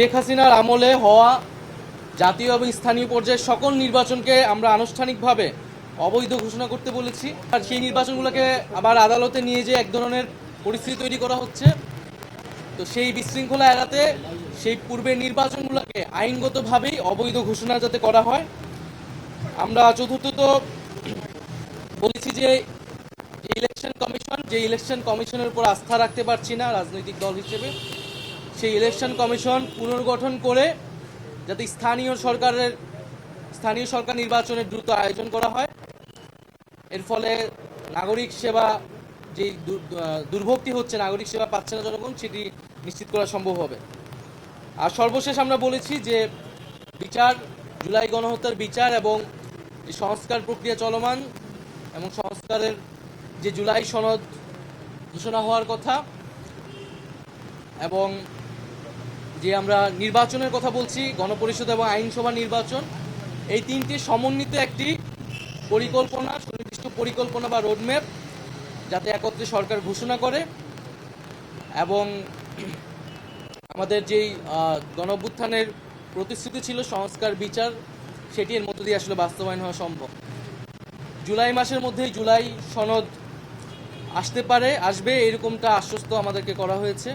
শেখ হাসিনার আমলে হওয়া জাতীয় এবং স্থানীয় পর্যায়ের সকল নির্বাচনকে আমরা আনুষ্ঠানিকভাবে অবৈধ ঘোষণা করতে বলেছি। আর সেই নির্বাচনগুলোকে আবার আদালতে নিয়ে যে এক ধরনের পরিস্থিতি তৈরি করা হচ্ছে, তো সেই বিশৃঙ্খলা এড়াতে সেই পূর্বের নির্বাচনগুলোকে আইনগতভাবেই অবৈধ ঘোষণা যাতে করা হয়। আমরা চতুর্থত বলেছি যে ইলেকশন কমিশনের উপর আস্থা রাখতে পারছি না রাজনৈতিক দল হিসেবে। সেই ইলেকশন কমিশন পুনর্গঠন করে যাতে স্থানীয় সরকার নির্বাচনের দ্রুত আয়োজন করা হয়। এর ফলে নাগরিক সেবা যে দুর্ভোগটি হচ্ছে, নাগরিক সেবা পাচ্ছে না জনগণ, সেটি নিশ্চিত করা সম্ভব হবে। আর সর্বশেষ আমরা বলেছি যে জুলাই গণহত্যার বিচার এবং যে সংস্কার প্রক্রিয়া চলমান এবং সংস্কারের যে জুলাই সনদ ঘোষণা হওয়ার কথা, এবং যে আমরা নির্বাচনের কথা বলছি, গণপরিষদ এবং আইনসভা নির্বাচন, এই তিনটি সমন্বিত একটি পরিকল্পনা, সুনির্দিষ্ট পরিকল্পনা বা রোডম্যাপ যাতে একত্রে সরকার ঘোষণা করে, এবং আমাদের যেই গণঅভ্যুত্থানের প্রতিশ্রুতি ছিল সংস্কার বিচার, সেটি এর মধ্য দিয়ে আসলে বাস্তবায়ন হওয়া সম্ভব। জুলাই মাসের মধ্যেই জুলাই সনদ আসবে, এরকমটা আশ্বস্ত আমাদেরকে করা হয়েছে।